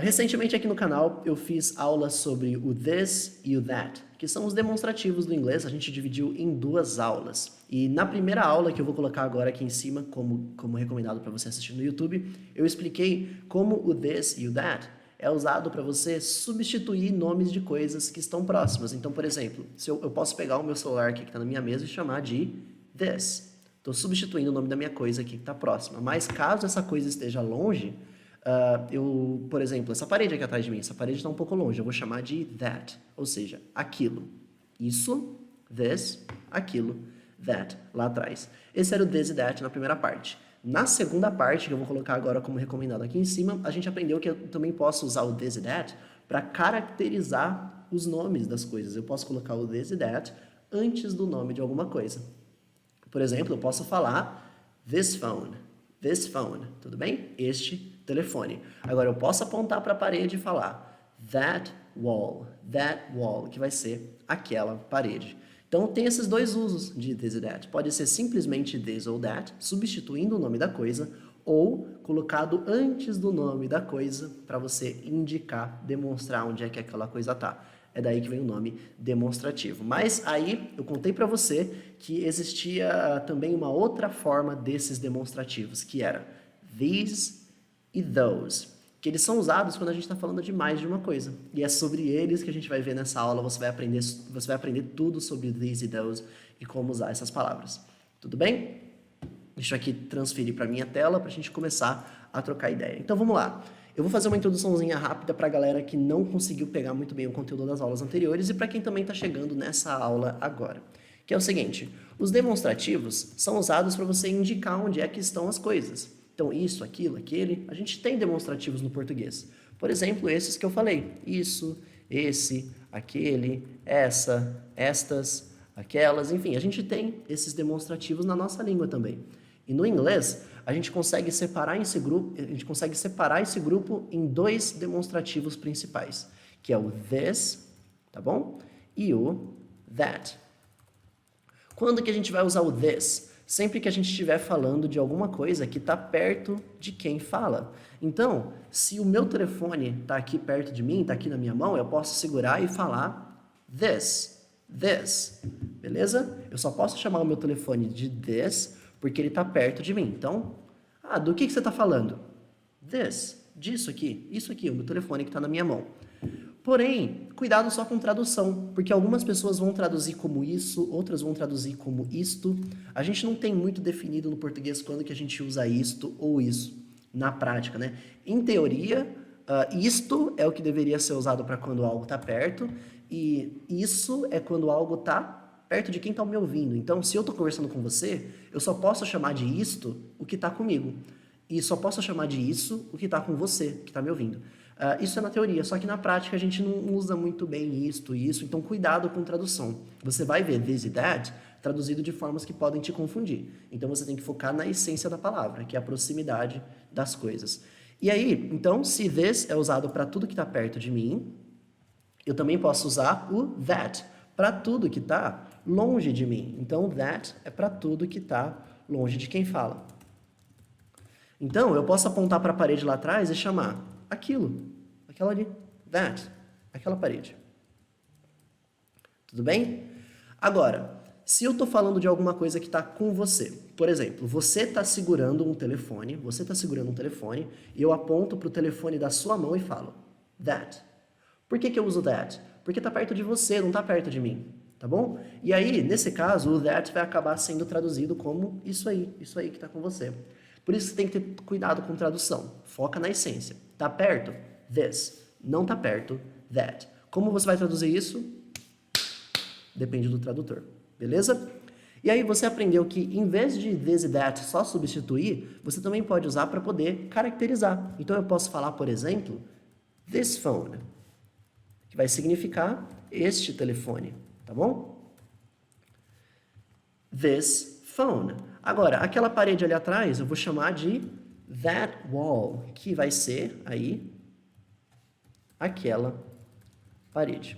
Recentemente aqui no canal eu fiz aulas sobre o this e o that, que são os demonstrativos do inglês. A gente dividiu em duas aulas. E na primeira aula, que eu vou colocar agora aqui em cima, como recomendado para você assistir no YouTube, eu expliquei como o this e o that é usado para você substituir nomes de coisas que estão próximas. Então, por exemplo, se eu posso pegar o meu celular aqui que está na minha mesa e chamar de this. Estou substituindo o nome da minha coisa aqui que está próxima. Mas caso essa coisa esteja longe, por exemplo, essa parede aqui atrás de mim, essa parede está um pouco longe, eu vou chamar de that, ou seja, aquilo. Isso, this, aquilo, that, lá atrás. Esse era o this e that na primeira parte. Na segunda parte, que eu vou colocar agora como recomendado aqui em cima, a gente aprendeu que eu também posso usar o this e that para caracterizar os nomes das coisas. Eu posso colocar o this e that antes do nome de alguma coisa. Por exemplo, eu posso falar this phone, tudo bem? Este telefone. Agora, eu posso apontar para a parede e falar that wall, que vai ser aquela parede. Então, tem esses dois usos de this e that. Pode ser simplesmente this ou that, substituindo o nome da coisa, ou colocado antes do nome da coisa para você indicar, demonstrar onde é que aquela coisa está. É daí que vem o nome demonstrativo. Mas aí eu contei para você que existia também uma outra forma desses demonstrativos, que era these e those, que eles são usados quando a gente está falando de mais de uma coisa. E é sobre eles que a gente vai ver nessa aula. Você vai aprender tudo sobre these e those e como usar essas palavras. Tudo bem? Deixa eu aqui transferir para a minha tela para a gente começar a trocar ideia. Então vamos lá. Eu vou fazer uma introduçãozinha rápida para a galera que não conseguiu pegar muito bem o conteúdo das aulas anteriores e para quem também está chegando nessa aula agora. Que é o seguinte, os demonstrativos são usados para você indicar onde é que estão as coisas. Então, isso, aquilo, aquele, a gente tem demonstrativos no português. Por exemplo, esses que eu falei. Isso, esse, aquele, essa, estas, aquelas, enfim, a gente tem esses demonstrativos na nossa língua também. E no inglês, a gente consegue separar esse grupo em dois demonstrativos principais, que é o this, tá bom? E o that. Quando que a gente vai usar o this? Sempre que a gente estiver falando de alguma coisa que está perto de quem fala. Então, se o meu telefone está aqui perto de mim, está aqui na minha mão, eu posso segurar e falar this, beleza? Eu só posso chamar o meu telefone de this porque ele está perto de mim. Então, do que você está falando? This, disso aqui, isso aqui, o meu telefone que está na minha mão. Porém, cuidado só com tradução, porque algumas pessoas vão traduzir como isso, outras vão traduzir como isto. A gente não tem muito definido no português quando que a gente usa isto ou isso, na prática, né? Em teoria, isto é o que deveria ser usado para quando algo está perto, e isso é quando algo está perto de quem está me ouvindo. Então, se eu estou conversando com você, eu só posso chamar de isto o que está comigo. E só posso chamar de isso o que está com você, que está me ouvindo. Isso é na teoria, só que na prática a gente não usa muito bem isto e isso, então cuidado com tradução. Você vai ver this e that traduzido de formas que podem te confundir. Então você tem que focar na essência da palavra, que é a proximidade das coisas. E aí, então, se this é usado para tudo que está perto de mim, eu também posso usar o that para tudo que está longe de mim. Então, that é para tudo que está longe de quem fala. Então, eu posso apontar para a parede lá atrás e chamar aquilo, aquela ali, that, aquela parede. Tudo bem? Agora, se eu estou falando de alguma coisa que está com você, por exemplo, você está segurando um telefone, e eu aponto para o telefone da sua mão e falo, that. Por que eu uso that? Porque está perto de você, não está perto de mim, tá bom? E aí, nesse caso, o that vai acabar sendo traduzido como isso aí que está com você. Por isso você tem que ter cuidado com tradução. Foca na essência. Tá perto? This. Não tá perto? That. Como você vai traduzir isso? Depende do tradutor. Beleza? E aí você aprendeu que em vez de this e that só substituir, você também pode usar para poder caracterizar. Então eu posso falar, por exemplo, this phone, que vai significar este telefone, tá bom? This phone. Agora, aquela parede ali atrás, eu vou chamar de that wall, que vai ser aí aquela parede.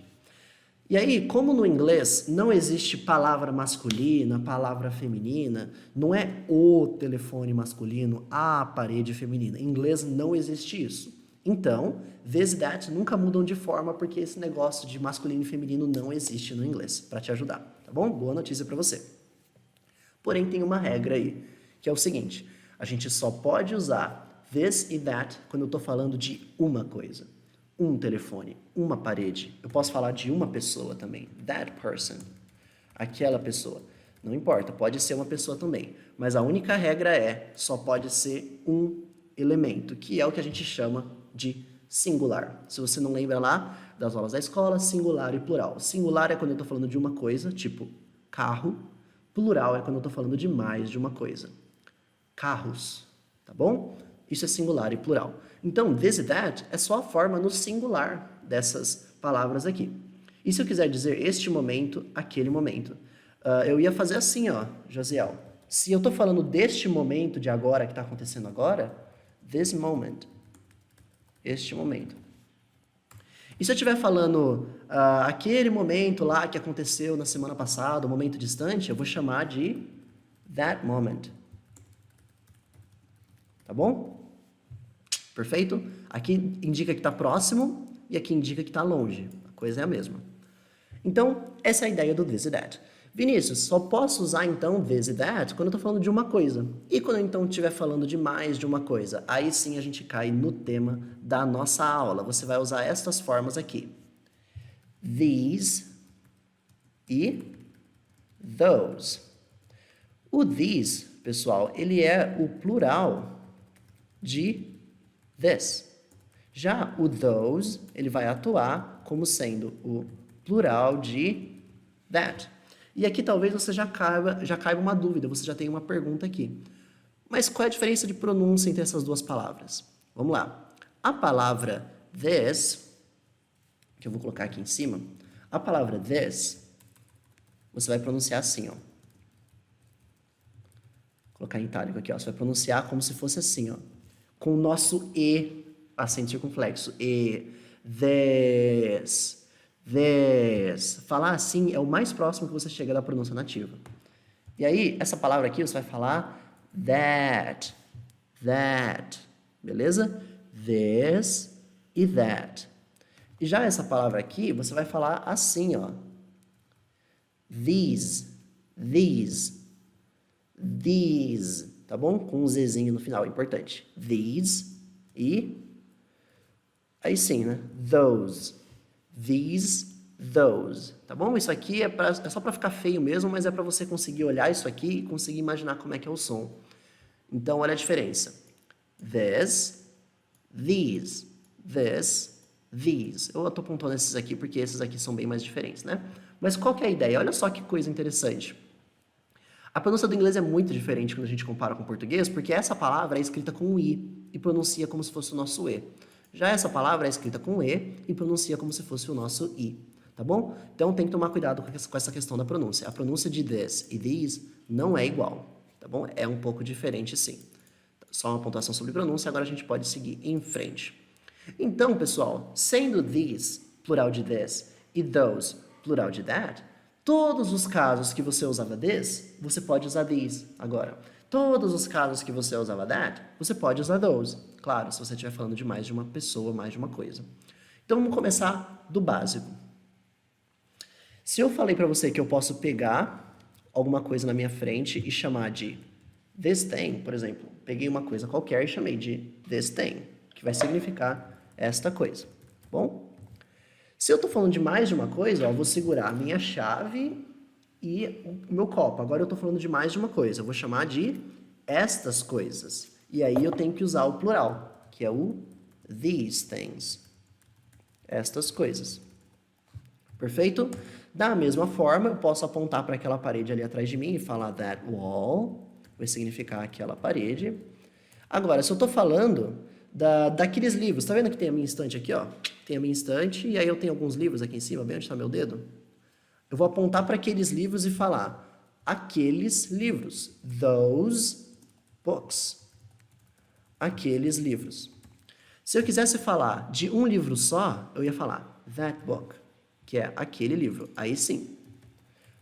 E aí, como no inglês não existe palavra masculina, palavra feminina, não é o telefone masculino, a parede feminina. Em inglês não existe isso. Então, this e that nunca mudam de forma porque esse negócio de masculino e feminino não existe no inglês, para te ajudar, tá bom? Boa notícia para você. Porém, tem uma regra aí, que é o seguinte, a gente só pode usar this e that quando eu estou falando de uma coisa. Um telefone, uma parede. Eu posso falar de uma pessoa também, that person, aquela pessoa. Não importa, pode ser uma pessoa também. Mas a única regra é, só pode ser um elemento, que é o que a gente chama de singular. Se você não lembra lá das aulas da escola, singular e plural. Singular é quando eu estou falando de uma coisa, tipo carro. Plural é quando eu estou falando de mais de uma coisa. Carros, tá bom? Isso é singular e plural. Então, this e that é só a forma no singular dessas palavras aqui. E se eu quiser dizer este momento, aquele momento? Eu ia fazer assim, ó, Josiel. Se eu estou falando deste momento de agora, que está acontecendo agora, this moment. Este momento. E se eu estiver falando aquele momento lá que aconteceu na semana passada, um momento distante, eu vou chamar de that moment. Tá bom? Perfeito? Aqui indica que está próximo e aqui indica que está longe. A coisa é a mesma. Então, essa é a ideia do this e that. Vinícius, só posso usar então this e that quando eu estou falando de uma coisa. E quando eu então estiver falando de mais de uma coisa? Aí sim a gente cai no tema da nossa aula. Você vai usar estas formas aqui. These e those. O these, pessoal, ele é o plural de this. Já o those, ele vai atuar como sendo o plural de that. E aqui talvez você já caiba uma dúvida, você já tem uma pergunta aqui. Mas qual é a diferença de pronúncia entre essas duas palavras? Vamos lá. A palavra this, que eu vou colocar aqui em cima, a palavra this, você vai pronunciar assim, ó. Vou colocar em itálico aqui, ó. Você vai pronunciar como se fosse assim, ó. Com o nosso E, acento circunflexo. E, this. Falar assim é o mais próximo que você chega da pronúncia nativa. E aí, essa palavra aqui, você vai falar that. Beleza? This e that. E já essa palavra aqui, você vai falar assim, ó. These. Tá bom? Com um Zzinho no final, importante. These e... Aí sim, né? Those. These, those. Tá bom? Isso aqui é só para ficar feio mesmo, mas é para você conseguir olhar isso aqui e conseguir imaginar como é que é o som. Então, olha a diferença. This, these. This, these. Eu estou apontando esses aqui porque esses aqui são bem mais diferentes, né? Mas qual que é a ideia? Olha só que coisa interessante. A pronúncia do inglês é muito diferente quando a gente compara com o português, porque essa palavra é escrita com um I e pronuncia como se fosse o nosso E. Já essa palavra é escrita com E e pronuncia como se fosse o nosso I, tá bom? Então tem que tomar cuidado com essa questão da pronúncia. A pronúncia de this e these não é igual, tá bom? É um pouco diferente sim. Só uma pontuação sobre pronúncia, agora a gente pode seguir em frente. Então, pessoal, sendo these, plural de this, e those, plural de that, todos os casos que você usava this, você pode usar these agora. Todos os casos que você usava that, você pode usar those. Claro, se você estiver falando de mais de uma pessoa, mais de uma coisa. Então, vamos começar do básico. Se eu falei para você que eu posso pegar alguma coisa na minha frente e chamar de this thing, por exemplo, peguei uma coisa qualquer e chamei de this thing, que vai significar esta coisa, tá bom? Se eu estou falando de mais de uma coisa, ó, eu vou segurar a minha chave e o meu copo. Agora eu estou falando de mais de uma coisa. Eu vou chamar de estas coisas. E aí eu tenho que usar o plural, que é o these things. Estas coisas. Perfeito? Da mesma forma, eu posso apontar para aquela parede ali atrás de mim e falar that wall. Vai significar aquela parede. Agora, se eu estou falando daqueles livros, tá vendo que tem a minha estante aqui, ó? Tem a minha estante e aí eu tenho alguns livros aqui em cima, bem onde está meu dedo. Eu vou apontar para aqueles livros e falar aqueles livros. Those books. Aqueles livros. Se eu quisesse falar de um livro só, eu ia falar that book, que é aquele livro. Aí sim.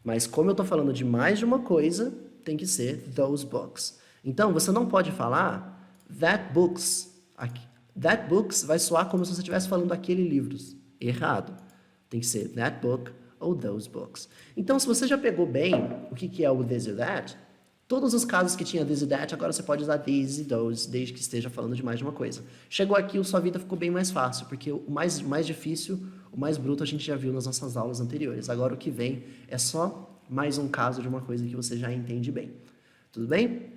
Mas como eu estou falando de mais de uma coisa, tem que ser those books. Então, você não pode falar that books. That books vai soar como se você estivesse falando aquele livros. Errado. Tem que ser that book ou those books. Então, se você já pegou bem o que é o this e o that, todos os casos que tinha this e that, agora você pode usar these e those, desde que esteja falando de mais de uma coisa. Chegou aqui, sua vida ficou bem mais fácil, porque o mais difícil, o mais bruto a gente já viu nas nossas aulas anteriores. Agora o que vem é só mais um caso de uma coisa que você já entende bem. Tudo bem?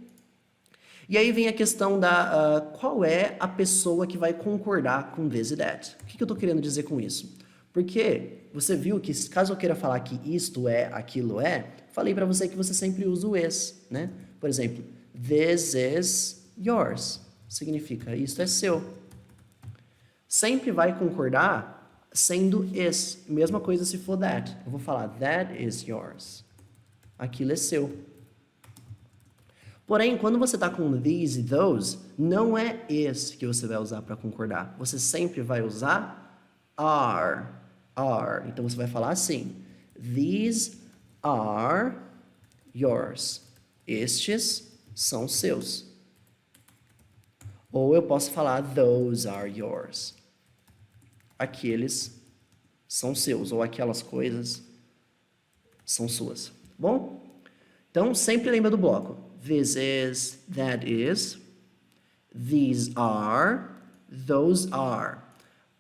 E aí vem a questão da qual é a pessoa que vai concordar com this e that. O que eu estou querendo dizer com isso? Porque você viu que caso eu queira falar que isto é, aquilo é, falei para você que você sempre usa o is, né? Por exemplo, this is yours. Significa isto é seu. Sempre vai concordar sendo is. Mesma coisa se for that. Eu vou falar that is yours. Aquilo é seu. Porém, quando você está com these e those, não é is que você vai usar para concordar. Você sempre vai usar are. Are. Então você vai falar assim: these are yours. Estes são seus. Ou eu posso falar those are yours. Aqueles são seus. Ou aquelas coisas são suas. Bom? Então sempre lembra do bloco. This is, that is, these are, those are.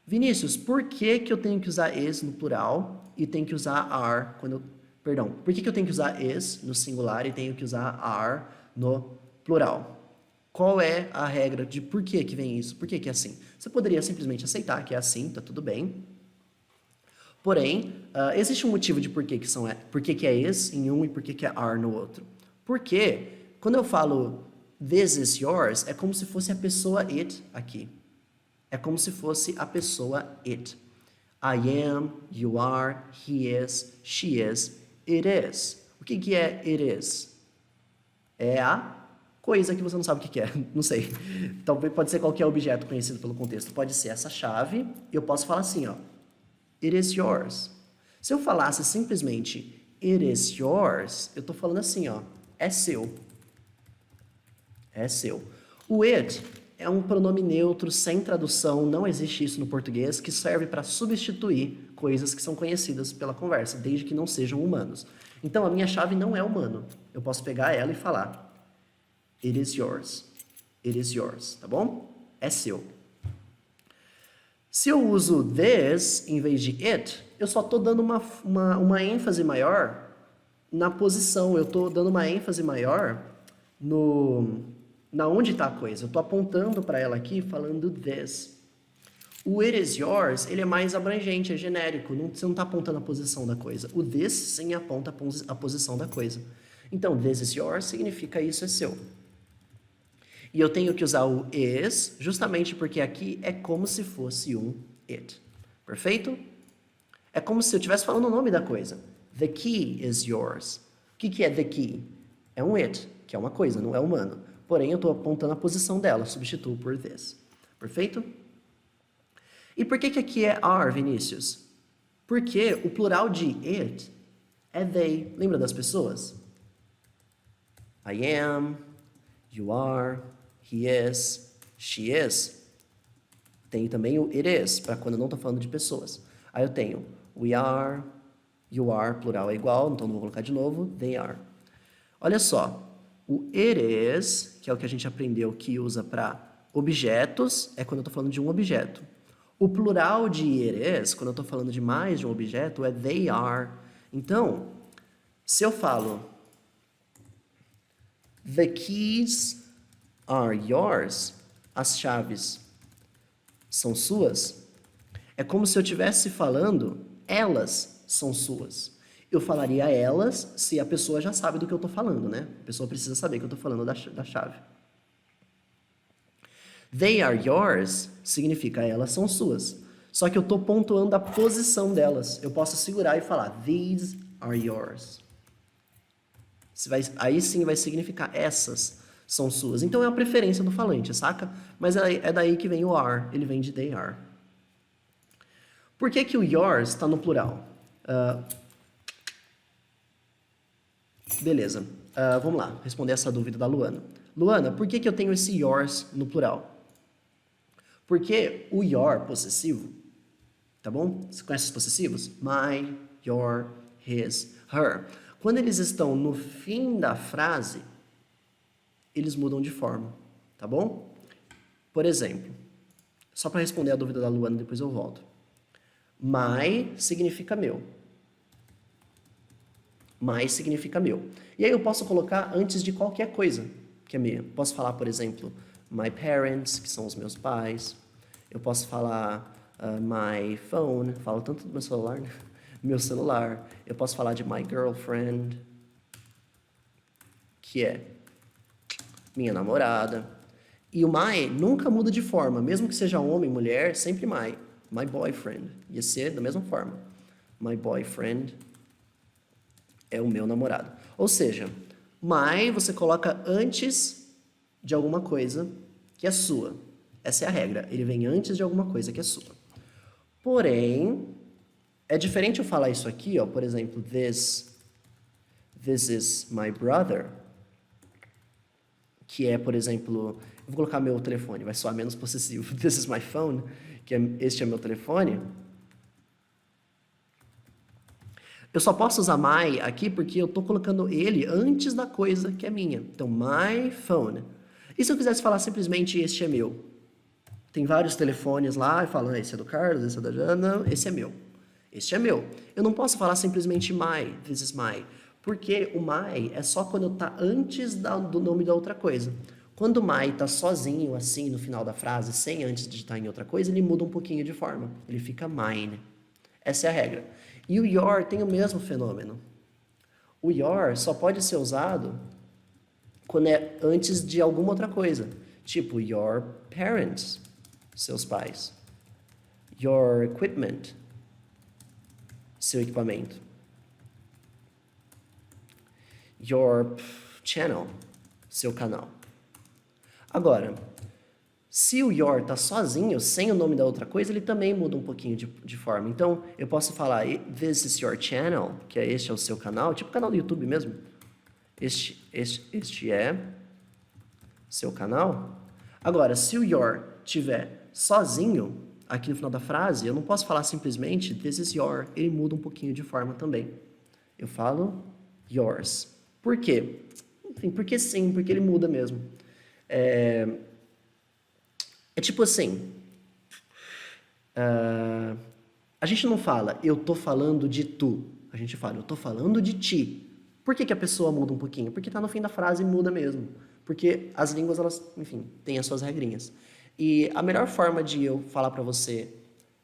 Vinícius, por que eu tenho que usar is no plural e tenho que usar are quando eu... Perdão, por que eu tenho que usar is no singular e tenho que usar are no plural? Qual é a regra de por que vem isso? Por que é assim? Você poderia simplesmente aceitar que é assim, tá tudo bem. Porém, existe um motivo de por que é is em um e por que é are no outro. Porque quando eu falo this is yours, é como se fosse a pessoa it aqui. É como se fosse a pessoa it. I am, you are, he is, she is, it is. O que é it is? É a coisa que você não sabe o que é. Não sei. Talvez pode ser qualquer objeto conhecido pelo contexto. Pode ser essa chave e eu posso falar assim, ó. It is yours. Se eu falasse simplesmente it is yours, eu estou falando assim, ó. É seu. É seu. O it é um pronome neutro, sem tradução, não existe isso no português, que serve para substituir coisas que são conhecidas pela conversa, desde que não sejam humanos. Então, a minha chave não é humano. Eu posso pegar ela e falar it is yours. It is yours, tá bom? É seu. Se eu uso this em vez de it, eu só estou dando uma ênfase maior na posição. Eu estou dando uma ênfase maior na onde está a coisa. Eu estou apontando para ela aqui falando this. O it is yours, ele é mais abrangente, é genérico. Você não está apontando a posição da coisa. O this sim aponta a posição da coisa. Então, this is yours significa isso é seu. E eu tenho que usar o is justamente porque aqui é como se fosse um it. Perfeito? É como se eu estivesse falando o nome da coisa. The key is yours. O que é the key? É um it, que é uma coisa, não é humano. Porém, eu estou apontando a posição dela, substituo por this. Perfeito? E por que aqui é are, Vinícius? Porque o plural de it é they. Lembra das pessoas? I am, you are, he is, she is. Tem também o it is, para quando eu não estou falando de pessoas. Aí eu tenho we are, you are, plural é igual, então não vou colocar de novo, they are. Olha só, o it is, que é o que a gente aprendeu que usa para objetos, é quando eu estou falando de um objeto. O plural de it is, quando eu estou falando de mais de um objeto, é they are. Então, se eu falo the keys are yours, as chaves são suas, é como se eu estivesse falando elas são suas. Eu falaria elas se a pessoa já sabe do que eu estou falando, né? A pessoa precisa saber que eu estou falando da chave. They are yours significa elas são suas. Só que eu estou pontuando a posição delas. Eu posso segurar e falar these are yours. Aí sim vai significar essas são suas. Então é a preferência do falante, saca? Mas é daí que vem o are. Ele vem de they are. Por que o yours está no plural? Beleza. Vamos lá, responder essa dúvida da Luana. Luana, por que eu tenho esse yours no plural? Porque o your possessivo, tá bom? Você conhece os possessivos? My, your, his, her. Quando eles estão no fim da frase, eles mudam de forma, tá bom? Por exemplo, só para responder a dúvida da Luana, depois eu volto. My significa meu. My significa meu. E aí eu posso colocar antes de qualquer coisa que é minha. Posso falar, por exemplo, my parents, que são os meus pais. Eu posso falar my phone, falo tanto do meu celular, né? Meu celular. Eu posso falar de my girlfriend, que é minha namorada. E o my nunca muda de forma, mesmo que seja homem, mulher, sempre my. My boyfriend. Ia ser da mesma forma. My boyfriend é o meu namorado. Ou seja, my você coloca antes de alguma coisa que é sua. Essa é a regra. Ele vem antes de alguma coisa que é sua. Porém, é diferente eu falar isso aqui, ó, por exemplo, this is my brother, que é, por exemplo, eu vou colocar meu telefone, vai soar menos possessivo. This is my phone, que este é meu telefone. Eu só posso usar my aqui porque eu estou colocando ele antes da coisa que é minha. Então, my phone. E se eu quisesse falar simplesmente este é meu? Tem vários telefones lá e falam, esse é do Carlos, esse é da Jana, esse é meu. Este é meu. Eu não posso falar simplesmente my, this is my. Porque o my é só quando está antes do nome da outra coisa. Quando o my está sozinho, assim, no final da frase, sem antes digitar em outra coisa, ele muda um pouquinho de forma. Ele fica mine. Essa é a regra. E o your tem o mesmo fenômeno. O your só pode ser usado quando é antes de alguma outra coisa. Tipo, your parents, seus pais. Your equipment, seu equipamento. Your channel, seu canal. Agora, se o your está sozinho, sem o nome da outra coisa, ele também muda um pouquinho de forma. Então, eu posso falar, this is your channel, que é este é o seu canal, tipo o canal do YouTube mesmo. Este é seu canal. Agora, se o your estiver sozinho, aqui no final da frase, eu não posso falar simplesmente this is your, ele muda um pouquinho de forma também. Eu falo yours. Por quê? Enfim, porque sim, porque ele muda mesmo. É tipo assim, a gente não fala eu tô falando de tu, a gente fala eu tô falando de ti. Por que a pessoa muda um pouquinho? Porque tá no fim da frase e muda mesmo. Porque as línguas, elas, enfim, têm as suas regrinhas. E a melhor forma de eu falar para você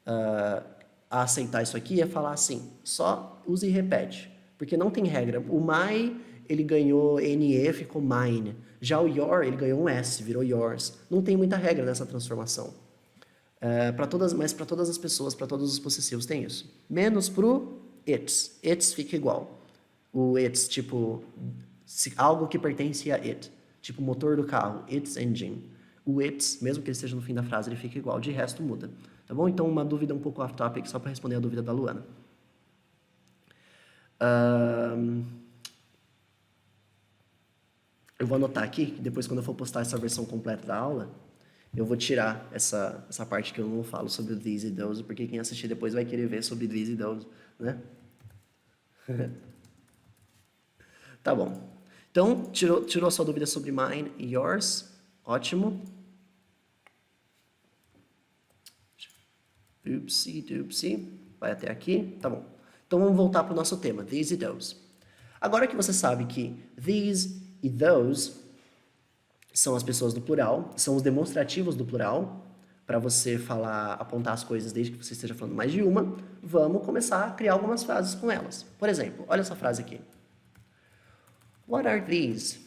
a aceitar isso aqui é falar assim, só use e repete. Porque não tem regra. O my, ele ganhou NE, ficou mine. Já o your, ele ganhou um S, virou yours. Não tem muita regra nessa transformação. Mas para todas as pessoas, para todos os possessivos tem isso. Menos pro its. Its fica igual. O its, tipo, algo que pertence a it. Tipo, motor do carro, its engine. O its, mesmo que ele esteja no fim da frase, ele fica igual. De resto, muda. Tá bom? Então, uma dúvida um pouco off-topic, só para responder a dúvida da Luana. Eu vou anotar aqui, que depois quando eu for postar essa versão completa da aula, eu vou tirar essa parte que eu não falo sobre o these e those, porque quem assistir depois vai querer ver sobre these e those, né? Tá bom. Então, tirou a sua dúvida sobre mine e yours. Ótimo. Oopsie. Vai até aqui. Tá bom. Então, vamos voltar para o nosso tema, these e those. Agora que você sabe que these e those são as pessoas do plural, são os demonstrativos do plural, para você falar, apontar as coisas desde que você esteja falando mais de uma, vamos começar a criar algumas frases com elas. Por exemplo, olha essa frase aqui. What are these?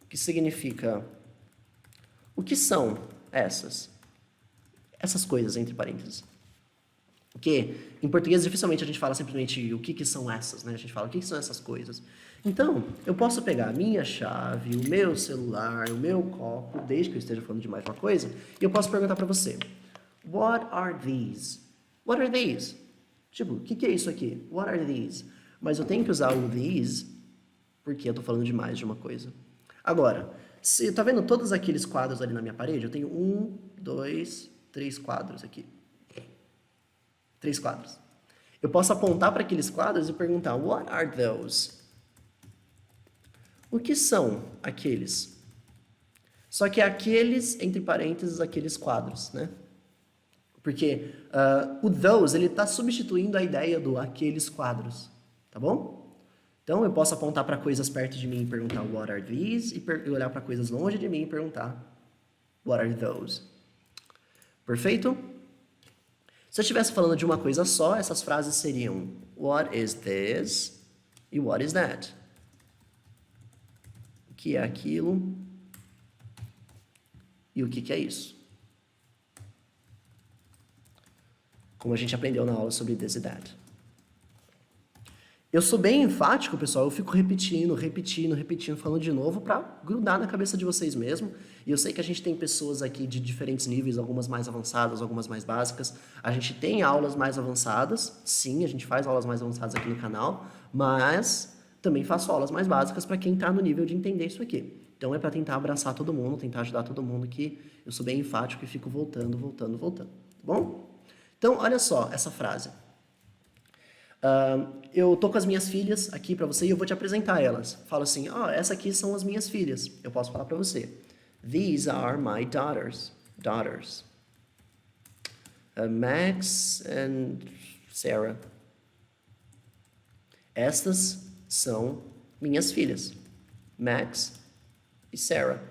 Que significa, o que são essas coisas, entre parênteses? Porque em português dificilmente a gente fala simplesmente o que são essas, né? A gente fala o que são essas coisas. Então, eu posso pegar a minha chave, o meu celular, o meu copo, desde que eu esteja falando de mais uma coisa, e eu posso perguntar para você, what are these? What are these? Tipo, o que é isso aqui? What are these? Mas eu tenho que usar o these porque eu estou falando de mais de uma coisa. Agora, Tá vendo todos aqueles quadros ali na minha parede? Eu tenho 1, 2, 3 quadros aqui. 3 quadros. Eu posso apontar para aqueles quadros e perguntar, what are those? O que são aqueles? Só que é aqueles, entre parênteses, aqueles quadros, né? Porque o those, ele está substituindo a ideia do aqueles quadros, tá bom? Então, eu posso apontar para coisas perto de mim e perguntar what are these? E olhar para coisas longe de mim e perguntar what are those? Perfeito? Se eu estivesse falando de uma coisa só, essas frases seriam what is this e what is that? O que é aquilo e o que é isso? Como a gente aprendeu na aula sobre this e that. Eu sou bem enfático, pessoal, eu fico repetindo, falando de novo para grudar na cabeça de vocês mesmo. E eu sei que a gente tem pessoas aqui de diferentes níveis, algumas mais avançadas, algumas mais básicas. A gente tem aulas mais avançadas, sim, a gente faz aulas mais avançadas aqui no canal, mas também faço aulas mais básicas para quem está no nível de entender isso aqui. Então é para tentar abraçar todo mundo, tentar ajudar todo mundo, que eu sou bem enfático e fico voltando, tá bom? Então, olha só essa frase. Eu tô com as minhas filhas aqui para você e eu vou te apresentar elas. Falo assim, essa aqui são as minhas filhas. Eu posso falar para você. These are my daughters. Max and Sarah. Estas são minhas filhas. Max e Sarah.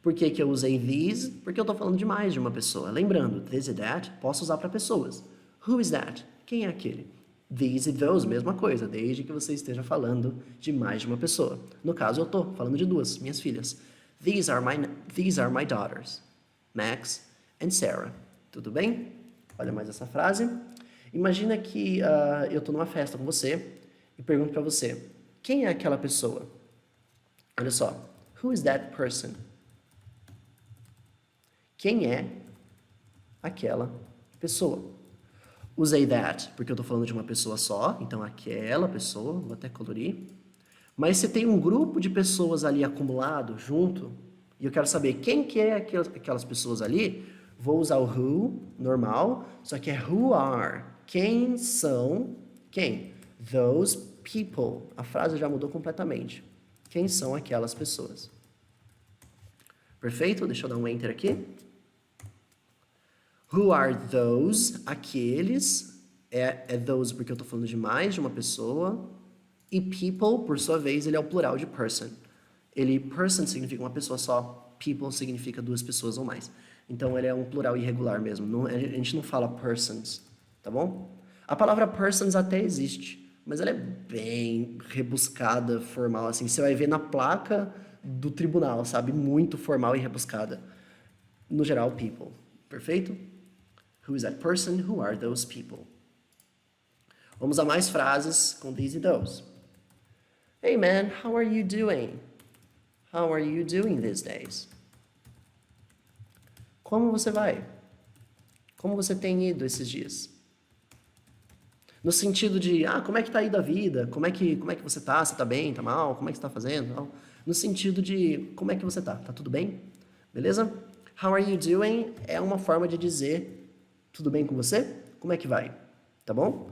Por que que eu usei these? Porque eu tô falando de mais de uma pessoa. Lembrando, this e that, posso usar para pessoas. Who is that? Quem é aquele? These e those, mesma coisa, desde que você esteja falando de mais de uma pessoa. No caso, eu estou falando de duas, minhas filhas. These are my daughters, Max and Sarah. Tudo bem? Olha mais essa frase. Imagina que eu estou numa festa com você e pergunto para você, quem é aquela pessoa? Olha só, who is that person? Quem é aquela pessoa? Usei that porque eu estou falando de uma pessoa só, então aquela pessoa, vou até colorir. Mas se tem um grupo de pessoas ali acumulado junto, e eu quero saber quem que é aquelas pessoas ali, vou usar o who, normal, só que é who are. Quem são? Quem? Those people. A frase já mudou completamente. Quem são aquelas pessoas? Perfeito? Deixa eu dar um enter aqui. Who are those? Aqueles. É those porque eu estou falando de mais de uma pessoa. E people, por sua vez, ele é o plural de person. Person significa uma pessoa só. People significa duas pessoas ou mais. Então, ele é um plural irregular mesmo. A gente não fala persons, tá bom? A palavra persons até existe, mas ela é bem rebuscada, formal, assim. Você vai ver na placa do tribunal, sabe? Muito formal e rebuscada. No geral, people. Perfeito? Who is that person? Who are those people? Vamos a mais frases com these e those. Hey man, how are you doing? How are you doing these days? Como você vai? Como você tem ido esses dias? No sentido de, como é que tá indo a vida? Como é que você tá? Você tá bem? Tá mal? Como é que você tá fazendo? No sentido de, como é que você tá? Tá tudo bem? Beleza? How are you doing? É uma forma de dizer, tudo bem com você? Como é que vai? Tá bom?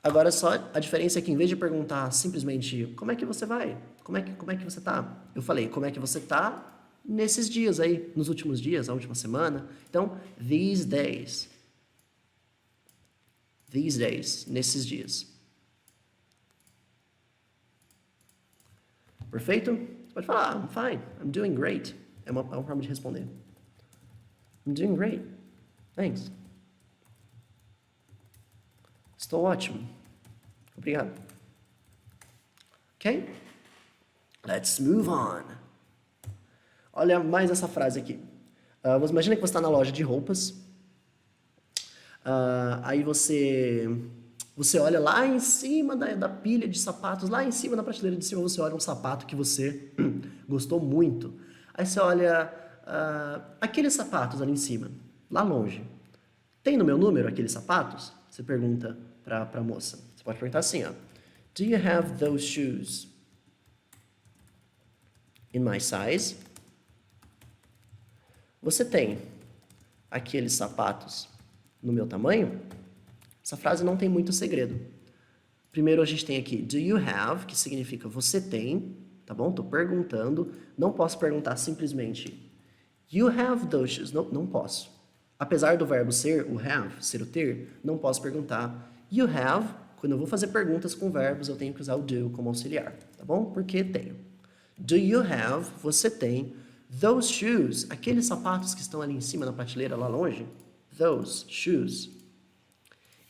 Agora só a diferença é que em vez de perguntar simplesmente como é que você vai? Como é que você tá? Eu falei, como é que você tá nesses dias aí, nos últimos dias, a última semana? Então, these days. These days, nesses dias. Perfeito? Você pode falar, I'm fine, I'm doing great. É uma forma de responder. I'm doing great. Thanks. Estou ótimo. Obrigado. Ok? Let's move on. Olha mais essa frase aqui. Imagina que você está na loja de roupas. Aí você olha lá em cima da pilha de sapatos, lá em cima da prateleira de cima, você olha um sapato que você gostou muito. Aí você olha aqueles sapatos ali em cima, lá longe. Tem no meu número aqueles sapatos? Você pergunta para a moça. Você pode perguntar assim, Do you have those shoes in my size? Você tem aqueles sapatos no meu tamanho? Essa frase não tem muito segredo. Primeiro a gente tem aqui do you have, que significa você tem, tá bom? Tô perguntando, não posso perguntar simplesmente you have those shoes. Não, não posso. Apesar do verbo ser, o have, ser o ter, não posso perguntar you have. Quando eu vou fazer perguntas com verbos, eu tenho que usar o do como auxiliar, tá bom? Porque tenho. Do you have, você tem, those shoes, aqueles sapatos que estão ali em cima na prateleira lá longe? Those shoes.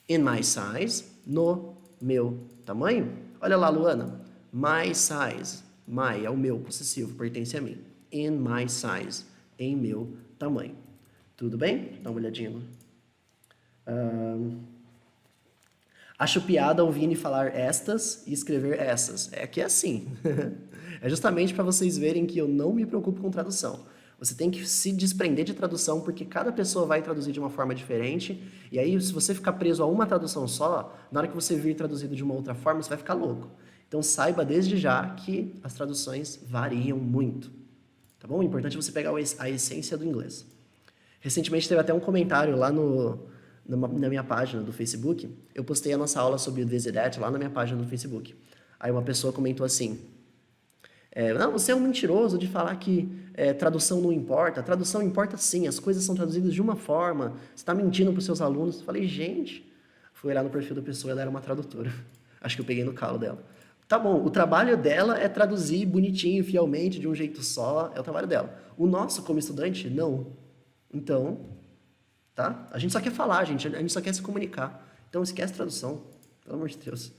In my size, no meu tamanho? Olha lá, Luana. My size. My é o meu possessivo, pertence a mim. In my size. Em meu tamanho. Tudo bem? Dá uma olhadinha. Acho piada o Vini falar estas e escrever essas. É que é assim. É justamente para vocês verem que eu não me preocupo com tradução. Você tem que se desprender de tradução, porque cada pessoa vai traduzir de uma forma diferente. E aí, se você ficar preso a uma tradução só, na hora que você vir traduzido de uma outra forma, você vai ficar louco. Então, saiba desde já que as traduções variam muito. Tá bom? O importante é você pegar a essência do inglês. Recentemente, teve até um comentário lá na minha página do Facebook. Eu postei a nossa aula sobre o This e That lá na minha página do Facebook. Aí uma pessoa comentou assim... não, você é um mentiroso de falar que tradução não importa. Tradução importa sim, as coisas são traduzidas de uma forma. Você está mentindo para os seus alunos. Eu falei, gente, fui olhar no perfil da pessoa, ela era uma tradutora. Acho que eu peguei no calo dela. Tá bom, o trabalho dela é traduzir bonitinho, fielmente, de um jeito só, é o trabalho dela. O nosso, como estudante, não. Então, tá? A gente só quer falar, gente, a gente só quer se comunicar. Então, esquece tradução, pelo amor de Deus.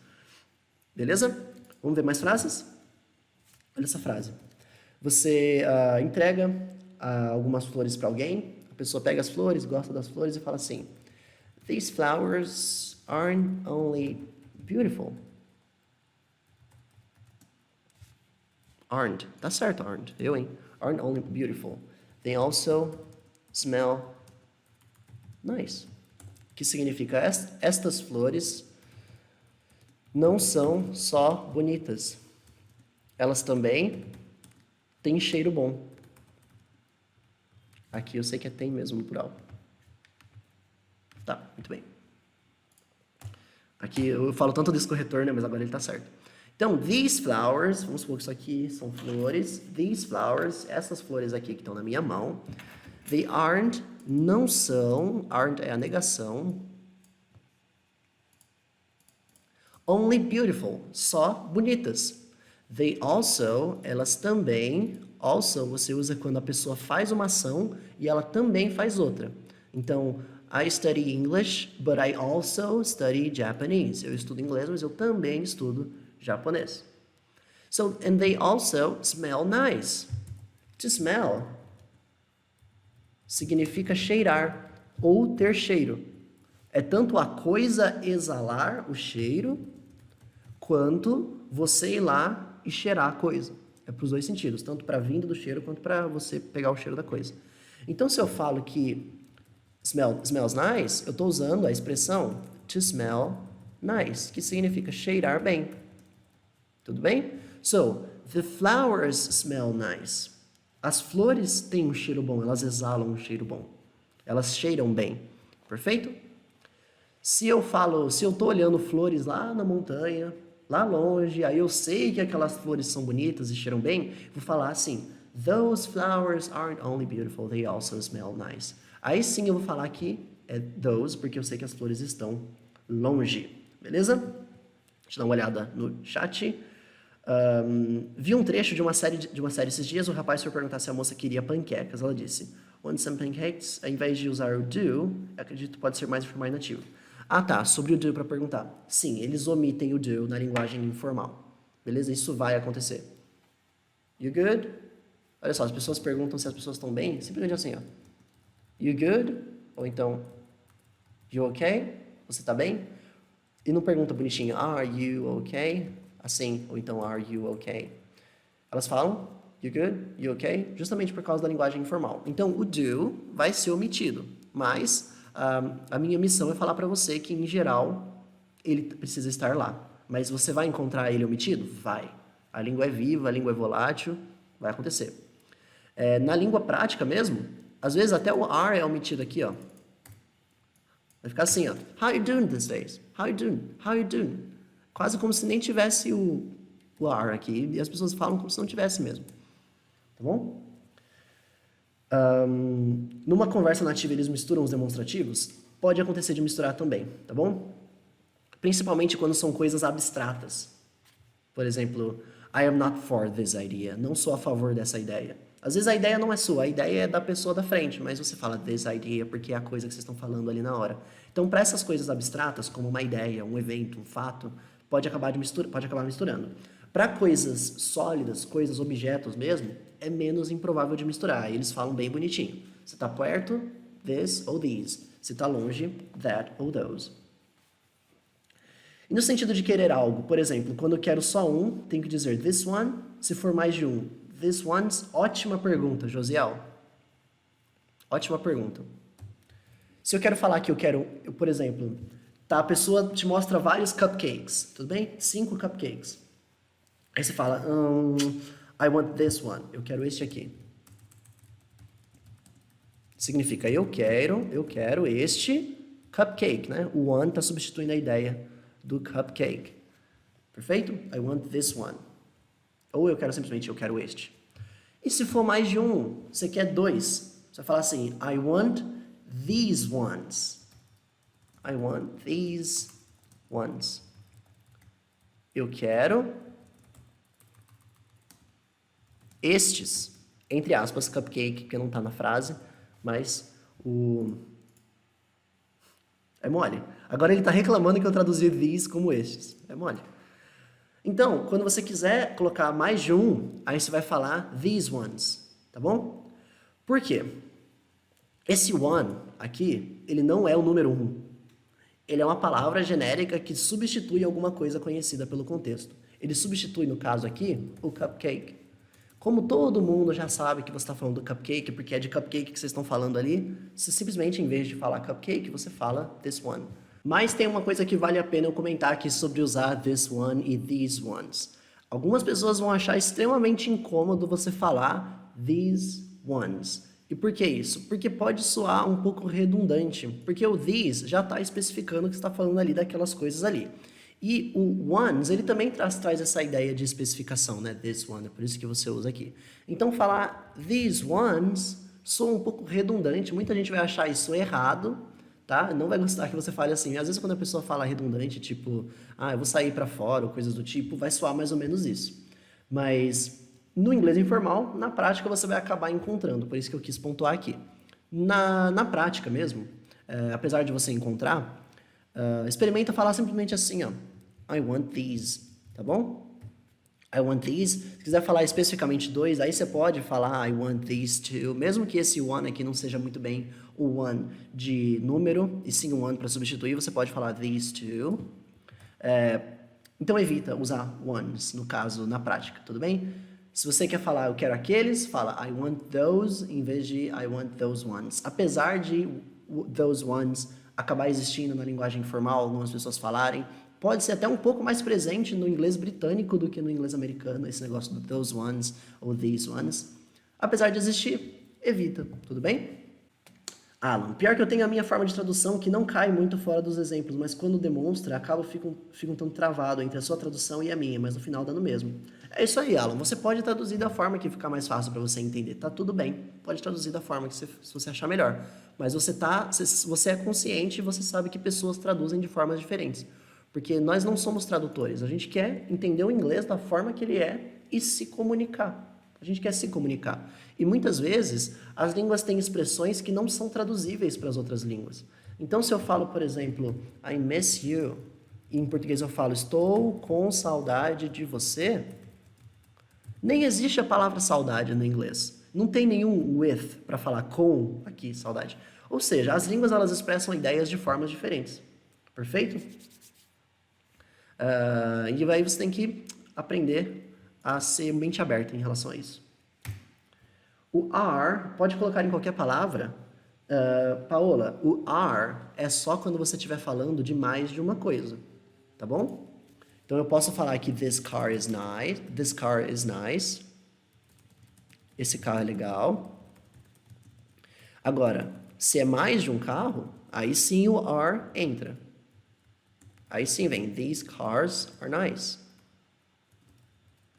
Beleza? Vamos ver mais frases? Olha essa frase. Você entrega algumas flores para alguém, a pessoa pega as flores, gosta das flores e fala assim: These flowers aren't only beautiful. Aren't. Tá certo, aren't. Eu, hein? Aren't only beautiful. They also smell nice. Que significa estas flores não são só bonitas. Elas também têm cheiro bom. Aqui eu sei que é tem mesmo no plural. Tá, muito bem. Aqui eu falo tanto desse corretor, né? Mas agora ele tá certo. Então, these flowers, vamos supor que isso aqui são flores. These flowers, essas flores aqui que estão na minha mão. They aren't, não são, aren't é a negação. Only beautiful, só bonitas. They also, elas também, also você usa quando a pessoa faz uma ação e ela também faz outra. Então, I study English, but I also study Japanese. Eu estudo inglês, mas eu também estudo japonês. So, and they also smell nice. To smell significa cheirar ou ter cheiro. É tanto a coisa exalar o cheiro, quanto você ir lá e cheirar a coisa. É para os dois sentidos, tanto para vindo do cheiro, quanto para você pegar o cheiro da coisa. Então, se eu falo que smells nice, eu estou usando a expressão to smell nice, que significa cheirar bem. Tudo bem? So, the flowers smell nice. As flores têm um cheiro bom, elas exalam um cheiro bom. Elas cheiram bem. Perfeito? Se eu estou olhando flores lá na montanha, lá longe, aí eu sei que aquelas flores são bonitas e cheiram bem, vou falar assim: Those flowers aren't only beautiful, they also smell nice. Aí sim eu vou falar que é those, porque eu sei que as flores estão longe. Beleza? Deixa eu dar uma olhada no chat. Vi um trecho de uma série esses dias, o rapaz foi perguntar se a moça queria panquecas. Ela disse, want some pancakes? Ao invés de usar o do, acredito que pode ser mais informativo. Ah tá, sobre o do para perguntar. Sim, eles omitem o do na linguagem informal. Beleza? Isso vai acontecer. You good? Olha só, as pessoas perguntam se as pessoas estão bem, simplesmente assim, ó. You good? Ou então, you okay? Você tá bem? E não pergunta bonitinho, are you okay? Assim, ou então, are you okay? Elas falam, you good? You okay? Justamente por causa da linguagem informal. Então, o do vai ser omitido, mas a minha missão é falar para você que, em geral, ele precisa estar lá. Mas você vai encontrar ele omitido? Vai. A língua é viva, a língua é volátil, vai acontecer. Na língua prática mesmo, Às vezes até o R é omitido aqui, ó. Vai ficar assim, ó. How you doing these days? How you doing? How you doing? Quase como se nem tivesse o R aqui. E as pessoas falam como se não tivesse mesmo. Tá bom? Numa conversa nativa eles misturam os demonstrativos? Pode acontecer de misturar também, tá bom? Principalmente quando são coisas abstratas. Por exemplo, I am not for this idea. Não sou a favor dessa ideia. Às vezes a ideia não é sua, a ideia é da pessoa da frente, mas você fala this idea porque é a coisa que vocês estão falando ali na hora. Então, para essas coisas abstratas, como uma ideia, um evento, um fato, pode acabar misturando. Para coisas sólidas, coisas, objetos mesmo, é menos improvável de misturar. Eles falam bem bonitinho. Se está perto, this ou these. Se está longe, that ou those. E no sentido de querer algo, por exemplo, quando eu quero só um, tenho que dizer this one. Se for mais de um, this one's. Ótima pergunta, Josiel. Ótima pergunta. Se eu quero falar que por exemplo, tá, a pessoa te mostra vários cupcakes, tudo bem? 5 cupcakes. Aí você fala, I want this one. Eu quero este aqui. Significa eu quero este cupcake, né? O one está substituindo a ideia do cupcake. Perfeito? I want this one. Ou eu quero este. E se for mais de um, você quer 2, você vai falar assim, I want these ones. I want these ones. Eu quero estes, entre aspas, cupcake, que não está na frase, mas é mole. Agora ele está reclamando que eu traduzi these como estes. É mole. Então, quando você quiser colocar mais de um, aí você vai falar these ones, tá bom? Por quê? Esse one aqui, ele não é o número 1. Ele é uma palavra genérica que substitui alguma coisa conhecida pelo contexto. Ele substitui, no caso aqui, o cupcake. Como todo mundo já sabe que você está falando do cupcake, porque é de cupcake que vocês estão falando ali, você simplesmente, em vez de falar cupcake, você fala this one. Mas tem uma coisa que vale a pena eu comentar aqui sobre usar this one e these ones. Algumas pessoas vão achar extremamente incômodo você falar these ones. E por que isso? Porque pode soar um pouco redundante, porque o these já está especificando que você está falando ali daquelas coisas ali. E o ones, ele também traz essa ideia de especificação, né? This one, é por isso que você usa aqui. Então, falar these ones soa um pouco redundante, muita gente vai achar isso errado, tá? Não vai gostar que você fale assim. Às vezes, quando a pessoa fala redundante, tipo, eu vou sair para fora, ou coisas do tipo, vai soar mais ou menos isso. Mas no inglês informal, na prática, você vai acabar encontrando, por isso que eu quis pontuar aqui. Na prática mesmo, apesar de você encontrar, experimenta falar simplesmente assim, ó. I want these, tá bom? I want these. Se quiser falar especificamente 2, aí você pode falar I want these too, mesmo que esse one aqui não seja muito bem o one de número, e sim o one para substituir, você pode falar these two. Então evita usar ones, no caso, na prática, tudo bem? Se você quer falar eu quero aqueles, fala I want those, em vez de I want those ones. Apesar de those ones acabar existindo na linguagem informal, algumas pessoas falarem, pode ser até um pouco mais presente no inglês britânico do que no inglês americano, esse negócio do those ones ou these ones. Apesar de existir, evita, tudo bem? Alan, pior que eu tenho a minha forma de tradução que não cai muito fora dos exemplos, mas quando demonstra, fica um tanto travado entre a sua tradução e a minha, mas no final dá no mesmo. É isso aí, Alan, você pode traduzir da forma que ficar mais fácil para você entender, tá tudo bem, pode traduzir da forma que se você achar melhor, mas você é consciente e você sabe que pessoas traduzem de formas diferentes, porque nós não somos tradutores, a gente quer entender o inglês da forma que ele é e se comunicar. A gente quer se comunicar. E muitas vezes, as línguas têm expressões que não são traduzíveis para as outras línguas. Então, se eu falo, por exemplo, I miss you, e em português eu falo estou com saudade de você, nem existe a palavra saudade no inglês. Não tem nenhum with para falar com aqui, saudade. Ou seja, as línguas elas expressam ideias de formas diferentes. Perfeito? E aí você tem que aprender a ser mente aberta em relação a isso. O are, pode colocar em qualquer palavra. Paola, o are é só quando você estiver falando de mais de uma coisa, tá bom? Então eu posso falar que this car is nice, esse carro é legal. Agora, se é mais de um carro, aí sim o are entra. Aí sim vem, these cars are nice.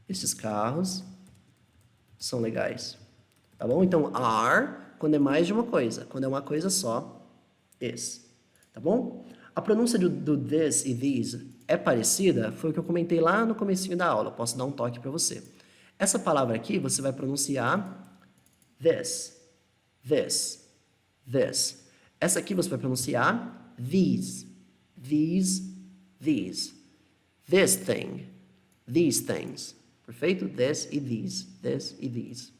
Esses carros são legais. Tá bom? Então, are, quando é mais de uma coisa. Quando é uma coisa só, is. Tá bom? A pronúncia do this e these é parecida, foi o que eu comentei lá no comecinho da aula. Posso dar um toque para você. Essa palavra aqui, você vai pronunciar this, this, this. Essa aqui você vai pronunciar these, these, these. This thing, these things. Perfeito? This e these.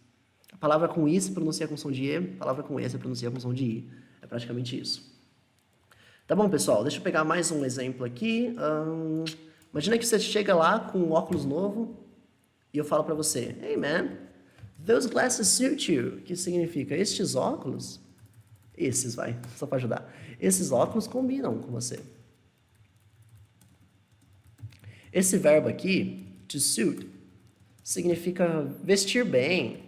A palavra com i se pronuncia com som de e, a palavra com e se pronuncia com som de i. É praticamente isso. Tá bom, pessoal? Deixa eu pegar mais um exemplo aqui. Imagina que você chega lá com um óculos novo e eu falo pra você, hey man, those glasses suit you. Que significa, estes óculos, só pra ajudar. Esses óculos combinam com você. Esse verbo aqui, to suit, significa vestir bem,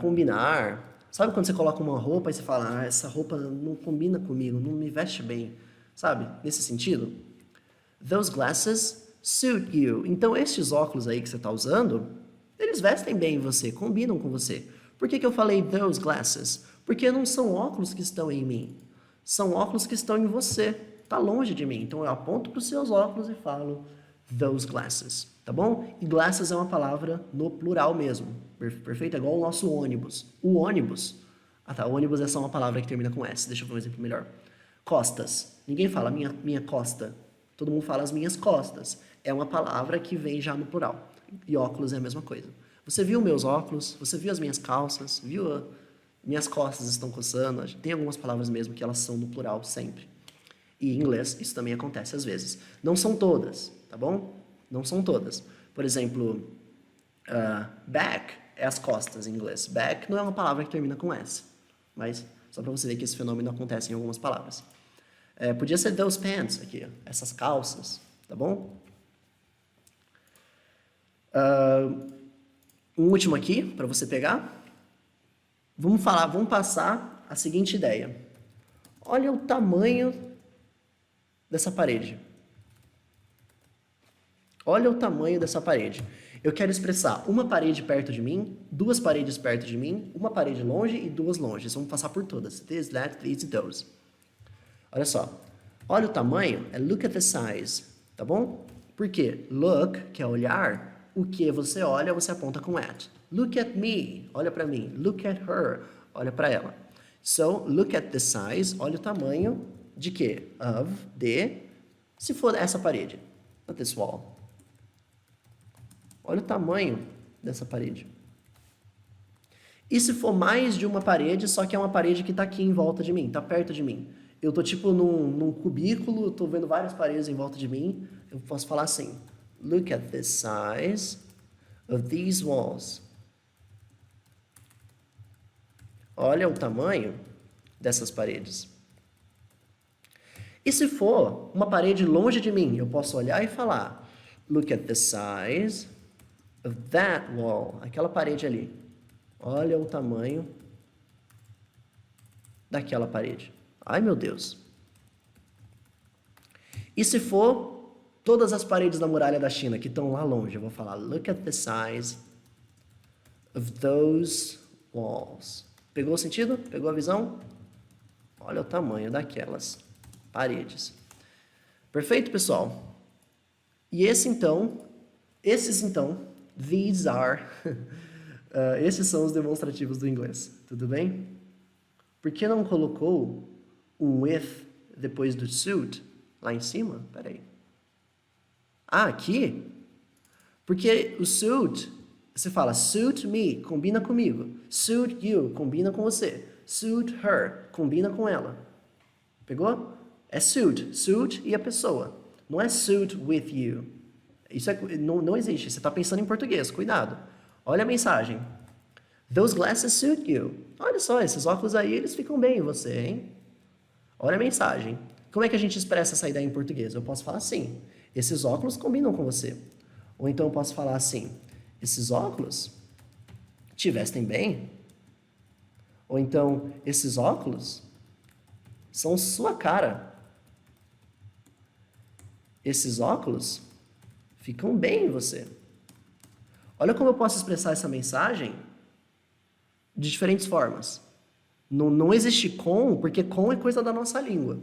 combinar. Sabe quando você coloca uma roupa e você fala, essa roupa não combina comigo, não me veste bem, sabe? Nesse sentido. Those glasses suit you. Então, estes óculos aí que você está usando, eles vestem bem em você, combinam com você. Por que eu falei those glasses? Porque não são óculos que estão em mim, são óculos que estão em você. Está longe de mim, então eu aponto para os seus óculos e falo those glasses, tá bom? E glasses é uma palavra no plural mesmo, perfeito? É igual o nosso ônibus. O ônibus, o ônibus é só uma palavra que termina com S, deixa eu ver um exemplo melhor. Costas, ninguém fala minha costa, todo mundo fala as minhas costas. É uma palavra que vem já no plural. E óculos é a mesma coisa. Você viu meus óculos, você viu as minhas calças, viu minhas costas estão coçando. Tem algumas palavras mesmo que elas são no plural sempre. E em inglês isso também acontece às vezes. Não são todas, tá bom? Não são todas. Por exemplo, back é as costas em inglês. Back não é uma palavra que termina com S. Mas só para você ver que esse fenômeno acontece em algumas palavras. Podia ser those pants aqui, essas calças, tá bom? Um último aqui para você pegar. Vamos passar a seguinte ideia. Olha o tamanho dessa parede. Olha o tamanho dessa parede. Eu quero expressar uma parede perto de mim, duas paredes perto de mim, uma parede longe e duas longe. Vamos passar por todas. This, that, these e those. Olha só. Olha o tamanho, look at the size, tá bom? Por quê? Look, que é olhar, o que você olha, você aponta com at. Look at me, olha para mim. Look at her, olha para ela. So, look at the size, olha o tamanho de quê? Of, de, se for essa parede. Not this wall. Olha o tamanho dessa parede. E se for mais de uma parede, só que é uma parede que está aqui em volta de mim, está perto de mim. Eu estou tipo num cubículo, estou vendo várias paredes em volta de mim, eu posso falar assim, look at the size of these walls. Olha o tamanho dessas paredes. E se for uma parede longe de mim, eu posso olhar e falar, look at the size of that wall, aquela parede ali. Olha o tamanho daquela parede. Ai, meu Deus. E se for todas as paredes da muralha da China que estão lá longe, eu vou falar, look at the size of those walls. Pegou o sentido? Pegou a visão? Olha o tamanho daquelas paredes. Perfeito, pessoal? E esses então, these are, esses são os demonstrativos do inglês, tudo bem? Por que não colocou um with depois do suit lá em cima? Peraí. Aqui? Porque o suit, você fala suit me, combina comigo. Suit you, combina com você. Suit her, combina com ela. Pegou? É suit, suit e a pessoa. Não é suit with you. Isso não existe. Você está pensando em português, cuidado. Olha a mensagem. Those glasses suit you. Olha só, esses óculos aí, eles ficam bem em você, hein? Olha a mensagem. Como é que a gente expressa essa ideia em português? Eu posso falar assim, esses óculos combinam com você. Ou então eu posso falar assim, esses óculos te vestem bem? Ou então, esses óculos são sua cara. Esses óculos ficam bem em você. Olha como eu posso expressar essa mensagem de diferentes formas. Não existe com, porque com é coisa da nossa língua.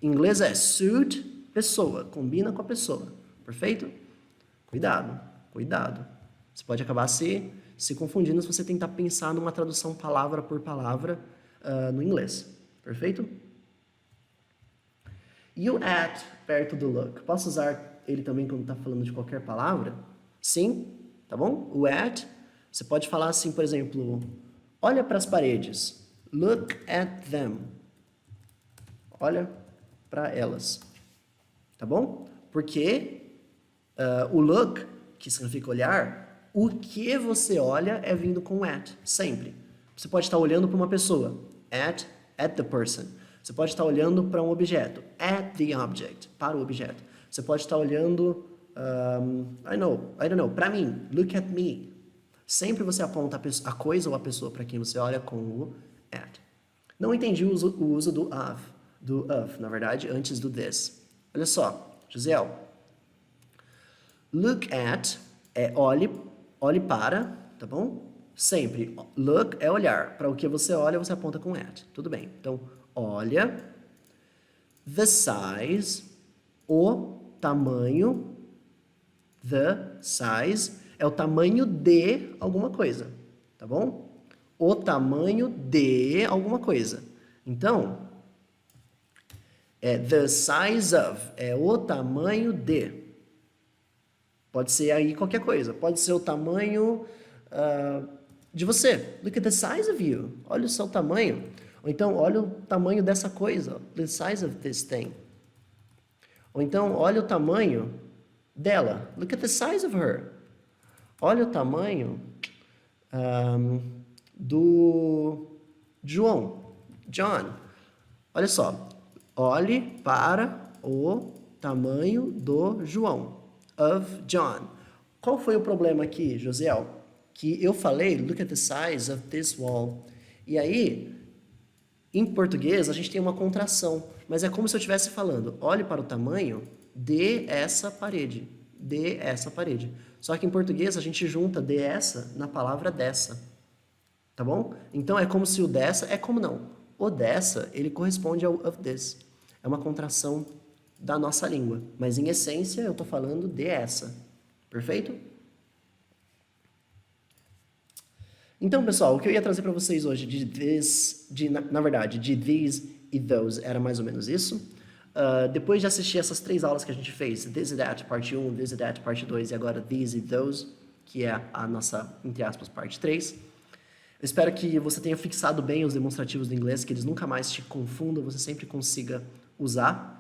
Em inglês é suit, pessoa, combina com a pessoa. Perfeito? Cuidado, cuidado. Você pode acabar se confundindo se você tentar pensar numa tradução palavra por palavra no inglês. Perfeito? E o at perto do look? Posso usar ele também quando está falando de qualquer palavra? Sim, tá bom? O at, você pode falar assim, por exemplo, olha para as paredes. Look at them. Olha para elas. Tá bom? Porque o look, que significa olhar, o que você olha é vindo com at, sempre. Você pode estar olhando para uma pessoa, at the person. Você pode estar olhando para um objeto, at the object, para o objeto. Você pode estar olhando, I don't know, para mim, look at me. Sempre você aponta a coisa ou a pessoa para quem você olha com o at. Não entendi o uso do of, na verdade, antes do this. Olha só, Josiel. Look at é olhe para, tá bom? Sempre. Look é olhar. Para o que você olha, você aponta com at. Tudo bem. Então, olha. The size, o tamanho. The size é o tamanho de alguma coisa, tá bom? O tamanho de alguma coisa. Então, the size of é o tamanho de. Pode ser aí qualquer coisa. Pode ser o tamanho de você. Look at the size of you. Olha o seu tamanho. Ou então, olha o tamanho dessa coisa. The size of this thing. Ou então, olha o tamanho dela. Look at the size of her. Olha o tamanho do João. John. Olha só. Olhe para o tamanho do João. Of John. Qual foi o problema aqui, Josiel? Que eu falei, look at the size of this wall. E aí, em português, a gente tem uma contração. Mas é como se eu estivesse falando, olhe para o tamanho de essa parede. De essa parede. Só que em português, a gente junta de essa na palavra dessa. Tá bom? Então, é como se o dessa... É como não. O dessa, ele corresponde ao of this. É uma contração da nossa língua. Mas, em essência, eu estou falando de essa. Perfeito? Então, pessoal, o que eu ia trazer para vocês hoje na verdade, de these e those, era mais ou menos isso. Depois de assistir essas 3 aulas que a gente fez, this e that, parte 1, this e that, parte 2, e agora these e those, que é a nossa, entre aspas, parte 3. Eu espero que você tenha fixado bem os demonstrativos do inglês, que eles nunca mais te confundam, você sempre consiga usar.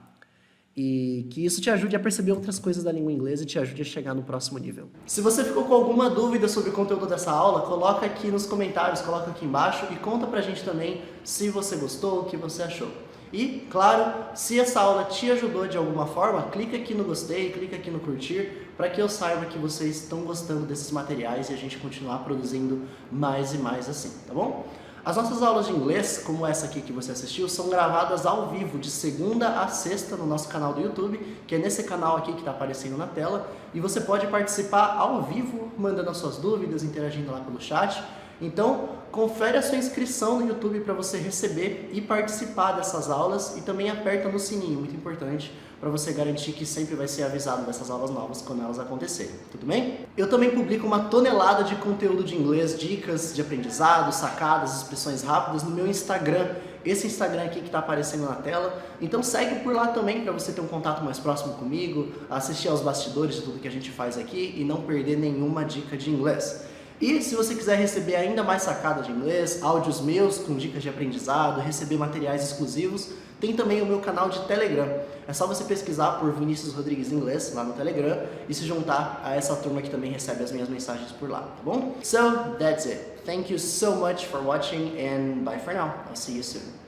E que isso te ajude a perceber outras coisas da língua inglesa e te ajude a chegar no próximo nível. Se você ficou com alguma dúvida sobre o conteúdo dessa aula, coloca aqui nos comentários, coloca aqui embaixo e conta pra gente também se você gostou, o que você achou. E, claro, se essa aula te ajudou de alguma forma, clica aqui no gostei, clica aqui no curtir, para que eu saiba que vocês estão gostando desses materiais e a gente continuar produzindo mais e mais assim, tá bom? As nossas aulas de inglês, como essa aqui que você assistiu, são gravadas ao vivo, de segunda a sexta, no nosso canal do YouTube, que é nesse canal aqui que está aparecendo na tela, e você pode participar ao vivo, mandando as suas dúvidas, interagindo lá pelo chat. Então, confere a sua inscrição no YouTube para você receber e participar dessas aulas, e também aperta no sininho, muito importante, para você garantir que sempre vai ser avisado dessas aulas novas quando elas acontecerem, tudo bem? Eu também publico uma tonelada de conteúdo de inglês, dicas de aprendizado, sacadas, expressões rápidas no meu Instagram, esse Instagram aqui que está aparecendo na tela. Então segue por lá também para você ter um contato mais próximo comigo, assistir aos bastidores de tudo que a gente faz aqui e não perder nenhuma dica de inglês. E se você quiser receber ainda mais sacadas de inglês, áudios meus com dicas de aprendizado, receber materiais exclusivos, tem também o meu canal de Telegram. É só você pesquisar por Vinícius Rodrigues Inglês lá no Telegram e se juntar a essa turma que também recebe as minhas mensagens por lá, tá bom? So, that's it. Thank you so much for watching and bye for now. I'll see you soon.